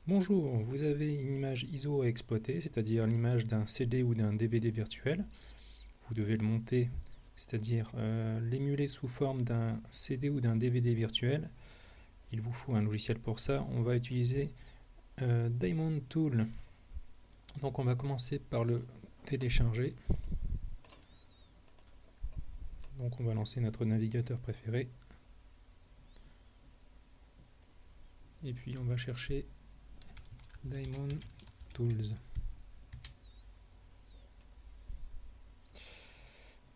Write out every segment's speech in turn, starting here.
Bonjour, vous avez une image ISO à exploiter, c'est-à-dire l'image d'un CD ou d'un DVD virtuel. Vous devez le monter, c'est-à-dire l'émuler sous forme d'un CD ou d'un DVD virtuel. Il vous faut un logiciel pour ça. On va utiliser Diamond Tool. Donc on va commencer par le télécharger. Donc on va lancer notre navigateur préféré. Et puis on va chercher Diamond Tools.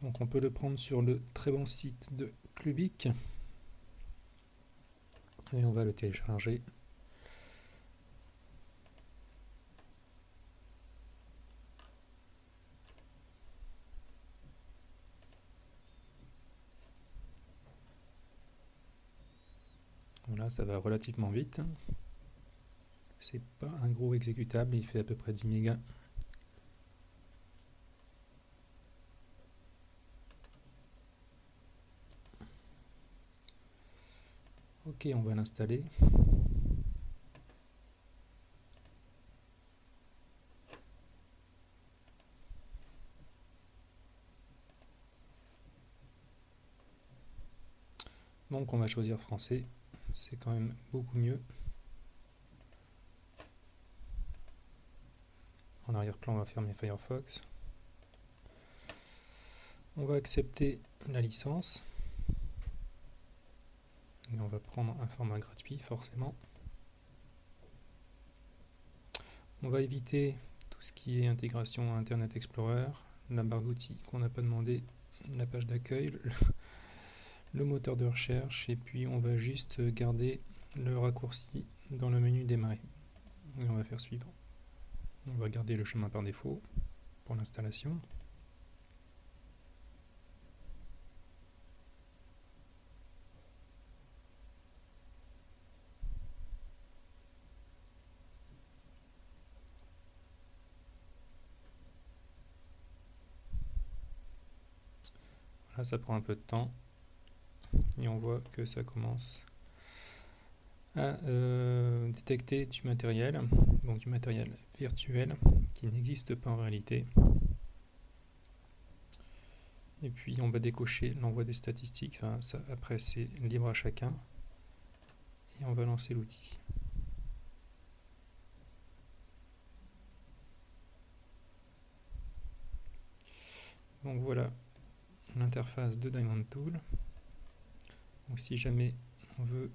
Donc on peut le prendre sur le très bon site de Clubic. Et on va le télécharger. Voilà, ça va relativement vite. C'est pas un gros exécutable, il fait à peu près 10 mégas. Ok, on va l'installer. Donc on va choisir français, c'est quand même beaucoup mieux. En arrière-plan, on va fermer Firefox. On va accepter la licence. Et on va prendre un format gratuit, forcément. On va éviter tout ce qui est intégration à Internet Explorer, la barre d'outils qu'on n'a pas demandé, la page d'accueil, le moteur de recherche, et puis on va juste garder le raccourci dans le menu démarrer. Et on va faire suivant. On va garder le chemin par défaut pour l'installation. Là, ça prend un peu de temps et on voit que ça commence à détecter du matériel, donc du matériel virtuel qui n'existe pas en réalité. Et puis on va décocher l'envoi des statistiques, enfin, ça, après c'est libre à chacun. Et on va lancer l'outil. Donc voilà l'interface de Diamond Tool. Donc si jamais on veut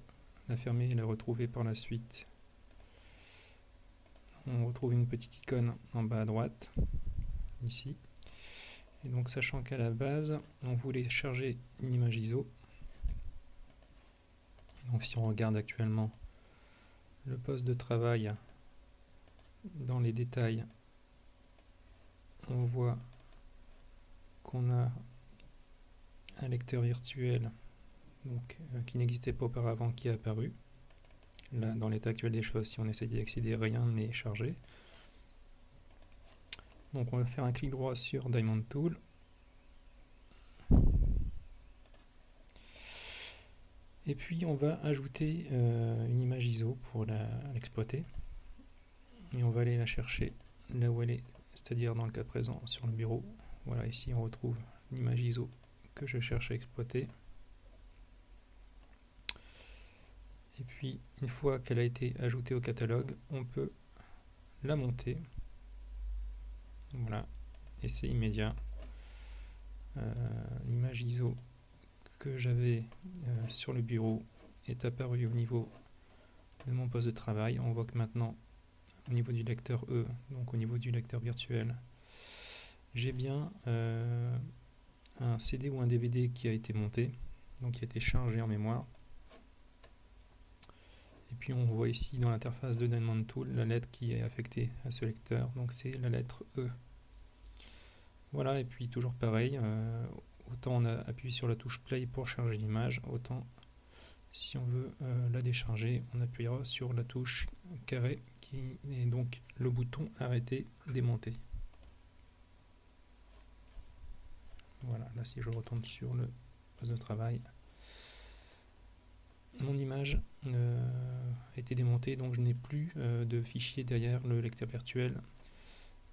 la fermer et la retrouver par la suite, on retrouve une petite icône en bas à droite, ici. Et donc sachant qu'à la base, on voulait charger une image ISO. Donc si on regarde actuellement le poste de travail dans les détails, on voit qu'on a un lecteur virtuel donc, qui n'existait pas auparavant qui est apparu. Là, dans l'état actuel des choses, si on essaie d'y accéder, rien n'est chargé. Donc on va faire un clic droit sur Diamond Tool. Et puis on va ajouter une image ISO pour l'exploiter. Et on va aller la chercher là où elle est, c'est-à-dire dans le cas présent sur le bureau. Voilà, ici on retrouve l'image ISO que je cherche à exploiter. Et puis une fois qu'elle a été ajoutée au catalogue, on peut la monter. Voilà, et c'est immédiat. L'image ISO que j'avais sur le bureau est apparue au niveau de mon poste de travail. On voit que maintenant, au niveau du lecteur E, donc au niveau du lecteur virtuel, j'ai bien un CD ou un DVD qui a été monté, donc qui a été chargé en mémoire. Et puis on voit ici dans l'interface de Diamond Tool la lettre qui est affectée à ce lecteur, donc c'est la lettre E. Voilà, et puis toujours pareil, autant on a appuyé sur la touche play pour charger l'image, autant si on veut la décharger, on appuiera sur la touche carré qui est donc le bouton arrêter démonter. Voilà, là si je retourne sur le poste de travail, mon image a été démontée, donc je n'ai plus de fichier derrière le lecteur virtuel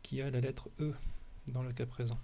qui a la lettre E dans le cas présent.